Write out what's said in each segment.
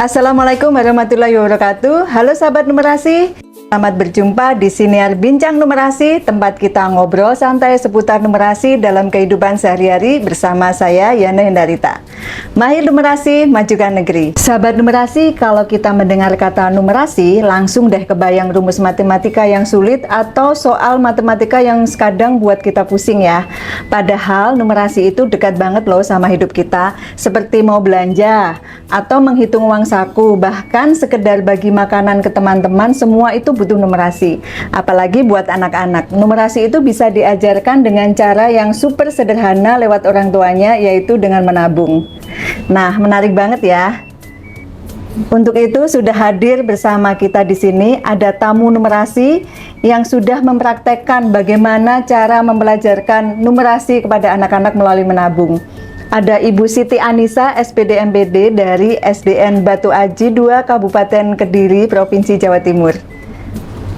Assalamualaikum warahmatullahi wabarakatuh. Halo sahabat numerasi, selamat berjumpa di Siniar Bincang Numerasi, tempat kita ngobrol santai seputar numerasi dalam kehidupan sehari-hari bersama saya Yana Hendarita. Mahir numerasi, majukan negeri. Sahabat numerasi, kalau kita mendengar kata numerasi, langsung deh kebayang rumus matematika yang sulit atau soal matematika yang kadang buat kita pusing ya. Padahal numerasi itu dekat banget loh sama hidup kita, seperti mau belanja atau menghitung uang saku, bahkan sekedar bagi makanan ke teman-teman, semua itu butuh numerasi. Apalagi buat anak-anak, numerasi itu bisa diajarkan dengan cara yang super sederhana lewat orang tuanya, yaitu dengan menabung. Nah, menarik banget ya. Untuk itu sudah hadir bersama kita di sini ada tamu numerasi yang sudah mempraktekkan bagaimana cara mempelajarkan numerasi kepada anak-anak melalui menabung. Ada Ibu Siti Anissa, SPD MPD dari SDN Batu Aji 2, Kabupaten Kediri, Provinsi Jawa Timur.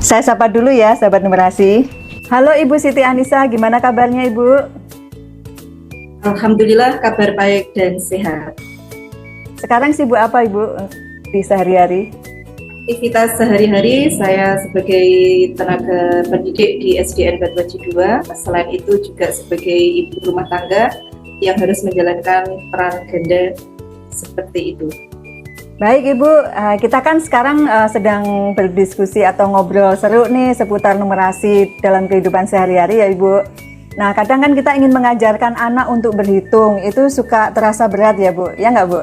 Saya sapa dulu ya, sahabat numerasi. Halo Ibu Siti Anissa, gimana kabarnya Ibu? Alhamdulillah, kabar baik dan sehat. Sekarang sibuk apa Ibu di sehari-hari? Aktivitas sehari-hari saya sebagai tenaga pendidik di SDN Batu Aji 2. Selain itu juga sebagai ibu rumah tangga yang harus menjalankan peran ganda seperti itu. Baik Ibu, kita kan sekarang sedang berdiskusi atau ngobrol seru nih seputar numerasi dalam kehidupan sehari-hari ya Ibu. Nah kadang kan kita ingin mengajarkan anak untuk berhitung, itu suka terasa berat ya Bu, ya nggak Bu?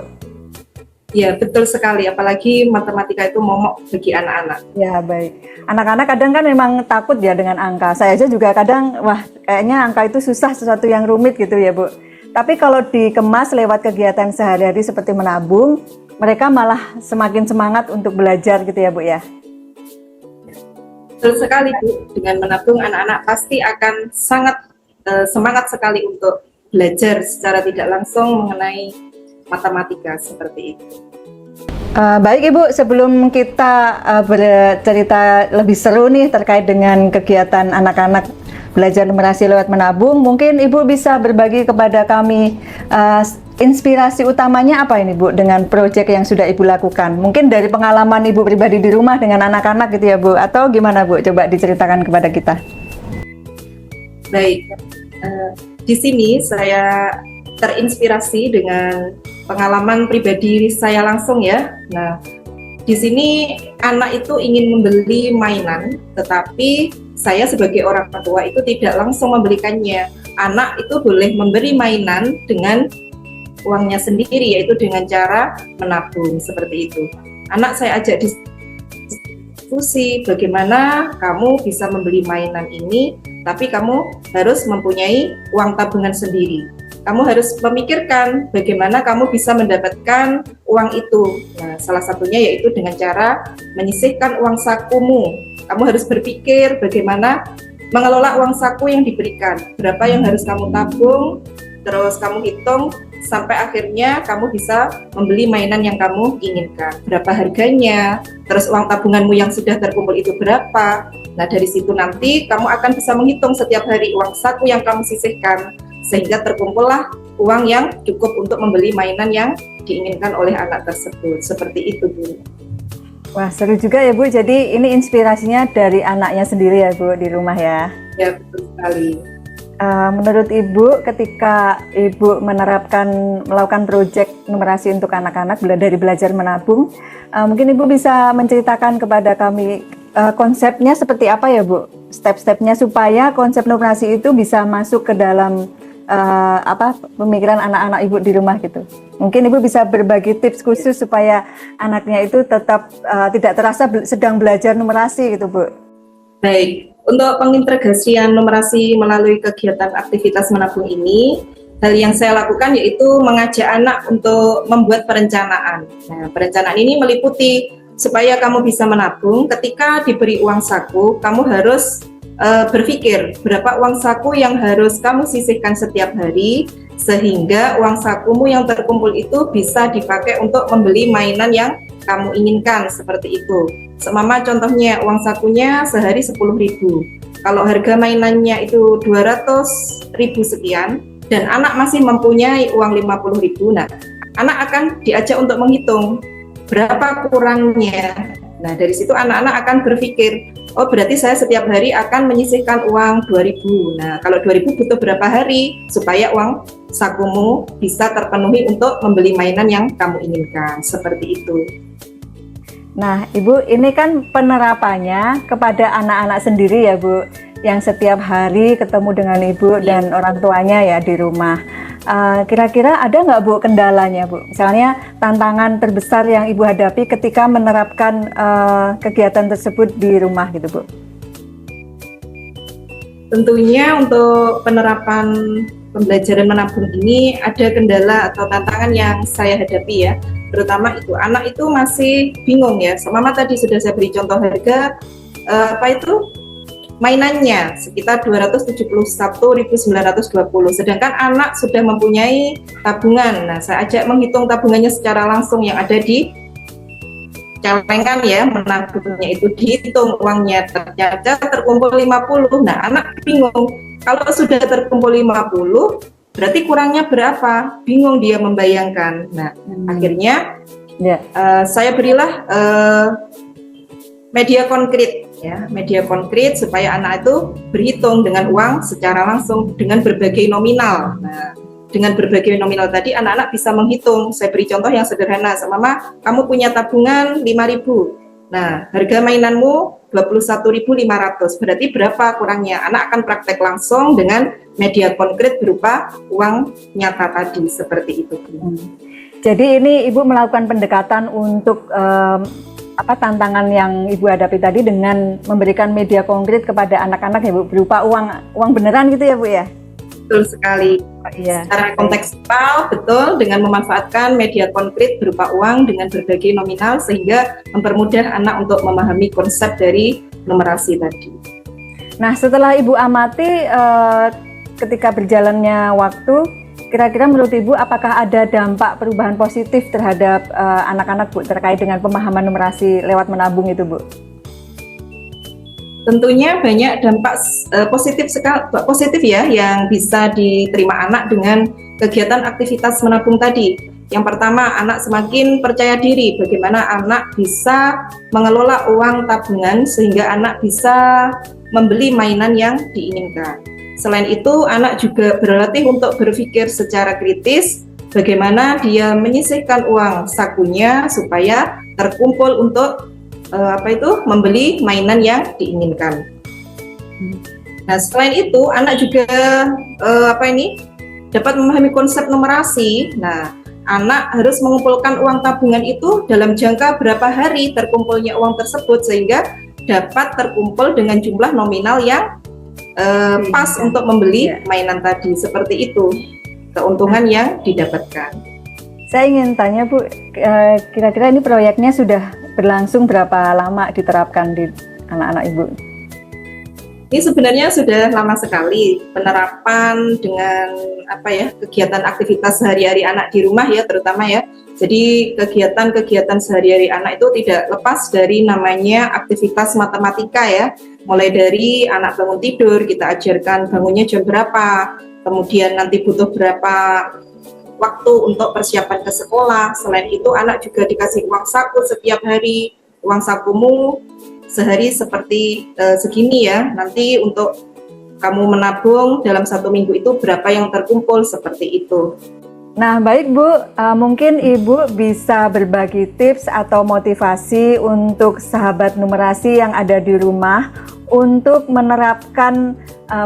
Ya betul sekali, apalagi matematika itu momok bagi anak-anak. Ya baik, anak-anak kadang kan memang takut ya dengan angka. Saya aja juga kadang, wah kayaknya angka itu susah, sesuatu yang rumit gitu ya Bu. Tapi kalau dikemas lewat kegiatan sehari-hari seperti menabung, mereka malah semakin semangat untuk belajar gitu ya Bu ya. Betul sekali Bu, dengan menabung anak-anak pasti akan sangat semangat sekali untuk belajar secara tidak langsung mengenai matematika seperti itu. Baik Ibu, sebelum kita bercerita lebih seru nih terkait dengan kegiatan anak-anak belajar numerasi lewat menabung, mungkin Ibu bisa berbagi kepada kami inspirasi utamanya apa ini Bu dengan proyek yang sudah Ibu lakukan? Mungkin dari pengalaman Ibu pribadi di rumah dengan anak-anak gitu ya Bu, atau gimana Bu? Coba diceritakan kepada kita. Baik, di sini saya terinspirasi dengan pengalaman pribadi saya langsung ya. Nah, di sini anak itu ingin membeli mainan, tetapi saya sebagai orang tua itu tidak langsung membelikannya. Anak itu boleh memberi mainan dengan uangnya sendiri, yaitu dengan cara menabung seperti itu. Anak saya ajak diskusi bagaimana kamu bisa membeli mainan ini, tapi kamu harus mempunyai uang tabungan sendiri. Kamu harus memikirkan bagaimana kamu bisa mendapatkan uang itu. Nah, salah satunya yaitu dengan cara menyisihkan uang sakumu. Kamu harus berpikir bagaimana mengelola uang saku yang diberikan. Berapa yang harus kamu tabung, terus kamu hitung sampai akhirnya kamu bisa membeli mainan yang kamu inginkan. Berapa harganya, terus uang tabunganmu yang sudah terkumpul itu berapa. Nah, dari situ nanti kamu akan bisa menghitung setiap hari uang saku yang kamu sisihkan, sehingga terkumpullah uang yang cukup untuk membeli mainan yang diinginkan oleh anak tersebut. Seperti itu Bu. Wah seru juga ya Bu, jadi ini inspirasinya dari anaknya sendiri ya Bu di rumah ya? Ya betul sekali. Menurut Ibu ketika Ibu melakukan proyek numerasi untuk anak-anak dari belajar menabung, mungkin Ibu bisa menceritakan kepada kami konsepnya seperti apa ya Bu? Step-stepnya supaya konsep numerasi itu bisa masuk ke dalam pemikiran anak-anak Ibu di rumah gitu. Mungkin Ibu bisa berbagi tips khusus supaya anaknya itu tetap tidak terasa sedang belajar numerasi gitu Bu. Baik, untuk pengintegrasian numerasi melalui kegiatan aktivitas menabung ini, hal yang saya lakukan yaitu mengajak anak untuk membuat perencanaan. Nah, perencanaan ini meliputi supaya kamu bisa menabung. Ketika diberi uang saku, kamu harus berpikir berapa uang saku yang harus kamu sisihkan setiap hari, sehingga uang sakumu yang terkumpul itu bisa dipakai untuk membeli mainan yang kamu inginkan, seperti itu. Semama contohnya uang sakunya sehari 10.000. Kalau harga mainannya itu 200.000 sekian dan anak masih mempunyai uang 50.000, nah anak akan diajak untuk menghitung berapa kurangnya. Nah, dari situ anak-anak akan berpikir, oh berarti saya setiap hari akan menyisihkan uang 2.000. Nah, kalau 2.000 butuh berapa hari supaya uang sakumu bisa terpenuhi untuk membeli mainan yang kamu inginkan. Seperti itu. Nah, Ibu, ini kan penerapannya kepada anak-anak sendiri ya, Bu, yang setiap hari ketemu dengan Ibu dan orang tuanya ya di rumah. Kira-kira ada nggak, Bu, kendalanya, Bu? Misalnya tantangan terbesar yang Ibu hadapi ketika menerapkan kegiatan tersebut di rumah gitu, Bu? Tentunya untuk penerapan pembelajaran menabung ini ada kendala atau tantangan yang saya hadapi ya. Terutama itu anak itu masih bingung ya. Semama tadi sudah saya beri contoh harga mainannya sekitar 271.920, sedangkan anak sudah mempunyai tabungan. Nah, saya ajak menghitung tabungannya secara langsung yang ada di celengan ya, menabungnya itu dihitung uangnya, ternyata terkumpul 50. Nah, anak bingung, kalau sudah terkumpul 50 berarti kurangnya berapa? Bingung dia membayangkan. Nah, akhirnya saya berilah media konkret ya, media konkret supaya anak itu berhitung dengan uang secara langsung dengan berbagai nominal. Nah, dengan berbagai nominal tadi anak-anak bisa menghitung. Saya beri contoh yang sederhana, Mama, kamu punya tabungan 5.000. Nah, harga mainanmu 21.500. Berarti berapa kurangnya? Anak akan praktek langsung dengan media konkret berupa uang nyata tadi, seperti itu. Jadi ini Ibu melakukan pendekatan untuk tantangan yang Ibu hadapi tadi dengan memberikan media konkret kepada anak-anak ya, Bu, berupa uang beneran gitu ya, Bu ya? Betul sekali. Iya. Secara kontekstual, betul, dengan memanfaatkan media konkret berupa uang dengan berbagai nominal sehingga mempermudah anak untuk memahami konsep dari numerasi tadi. Nah, setelah Ibu amati ketika berjalannya waktu, kira-kira menurut Ibu apakah ada dampak perubahan positif terhadap anak-anak, Bu, terkait dengan pemahaman numerasi lewat menabung itu, Bu? Tentunya banyak dampak positif ya yang bisa diterima anak dengan kegiatan aktivitas menabung tadi. Yang pertama, anak semakin percaya diri bagaimana anak bisa mengelola uang tabungan sehingga anak bisa membeli mainan yang diinginkan. Selain itu, anak juga berlatih untuk berpikir secara kritis bagaimana dia menyisihkan uang sakunya supaya terkumpul untuk membeli mainan yang diinginkan. Nah, selain itu anak juga dapat memahami konsep numerasi. Nah, anak harus mengumpulkan uang tabungan itu dalam jangka berapa hari terkumpulnya uang tersebut sehingga dapat terkumpul dengan jumlah nominal yang pas untuk membeli mainan tadi. Seperti itu keuntungan yang didapatkan. Saya ingin tanya, Bu, kira-kira ini proyeknya sudah berlangsung berapa lama diterapkan di anak-anak Ibu? Ini sebenarnya sudah lama sekali penerapan dengan kegiatan aktivitas sehari-hari anak di rumah ya, terutama ya. Jadi kegiatan-kegiatan sehari-hari anak itu tidak lepas dari namanya aktivitas matematika ya. Mulai dari anak bangun tidur, kita ajarkan bangunnya jam berapa, kemudian nanti butuh berapa waktu untuk persiapan ke sekolah. Selain itu anak juga dikasih uang saku setiap hari. Uang sakumu sehari seperti segini ya, nanti untuk kamu menabung dalam 1 minggu itu berapa yang terkumpul, seperti itu. Nah, baik, Bu, mungkin Ibu bisa berbagi tips atau motivasi untuk sahabat numerasi yang ada di rumah untuk menerapkan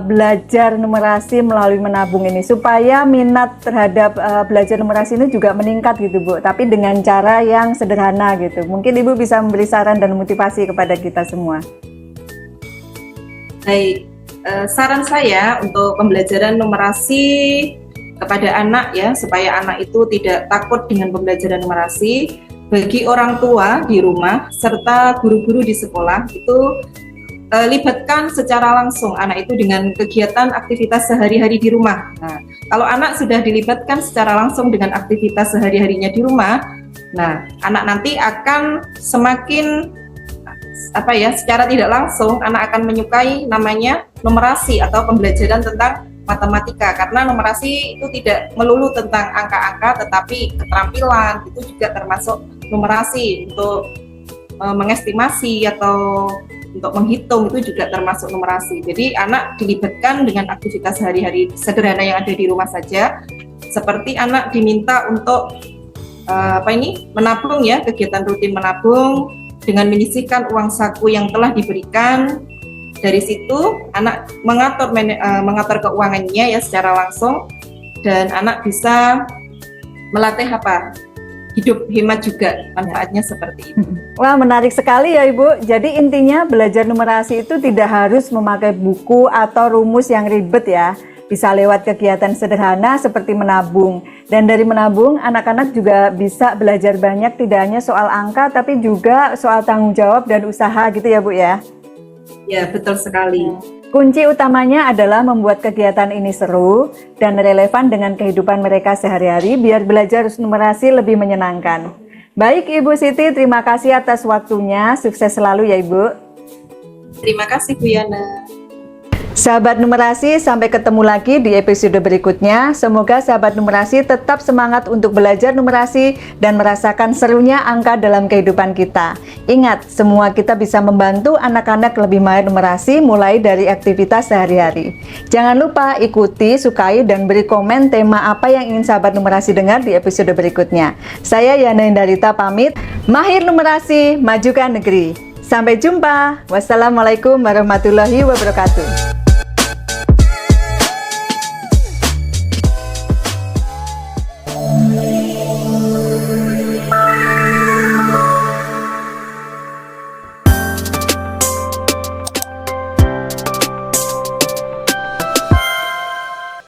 belajar numerasi melalui menabung ini supaya minat terhadap belajar numerasi ini juga meningkat gitu, Bu, tapi dengan cara yang sederhana gitu. Mungkin Ibu bisa memberi saran dan motivasi kepada kita semua. Baik, saran saya untuk pembelajaran numerasi kepada anak ya, supaya anak itu tidak takut dengan pembelajaran numerasi. Bagi orang tua di rumah serta guru-guru di sekolah itu libatkan secara langsung anak itu dengan kegiatan aktivitas sehari-hari di rumah. Nah, kalau anak sudah dilibatkan secara langsung dengan aktivitas sehari-harinya di rumah, nah anak nanti akan semakin secara tidak langsung anak akan menyukai namanya numerasi atau pembelajaran tentang matematika, karena numerasi itu tidak melulu tentang angka-angka tetapi keterampilan itu juga termasuk numerasi untuk mengestimasi atau untuk menghitung, itu juga termasuk numerasi. Jadi anak dilibatkan dengan aktivitas hari-hari sederhana yang ada di rumah saja, seperti anak diminta untuk menabung ya, kegiatan rutin menabung dengan menyisihkan uang saku yang telah diberikan. Dari situ anak mengatur keuangannya ya secara langsung, dan anak bisa melatih hidup hemat juga, manfaatnya seperti itu. Wah, menarik sekali ya Ibu. Jadi intinya belajar numerasi itu tidak harus memakai buku atau rumus yang ribet ya. Bisa lewat kegiatan sederhana seperti menabung. Dan dari menabung, anak-anak juga bisa belajar banyak, tidak hanya soal angka, tapi juga soal tanggung jawab dan usaha gitu ya Bu ya? Ya, betul sekali. Kunci utamanya adalah membuat kegiatan ini seru dan relevan dengan kehidupan mereka sehari-hari biar belajar numerasi lebih menyenangkan. Baik Ibu Siti, terima kasih atas waktunya. Sukses selalu ya Ibu. Terima kasih Bu Yana. Sahabat numerasi, sampai ketemu lagi di episode berikutnya. Semoga sahabat numerasi tetap semangat untuk belajar numerasi dan merasakan serunya angka dalam kehidupan kita. Ingat, semua kita bisa membantu anak-anak lebih mahir numerasi mulai dari aktivitas sehari-hari. Jangan lupa ikuti, sukai, dan beri komen tema apa yang ingin sahabat numerasi dengar di episode berikutnya. Saya Yana Indarita pamit, mahir numerasi, majukan negeri. Sampai jumpa. Wassalamualaikum warahmatullahi wabarakatuh.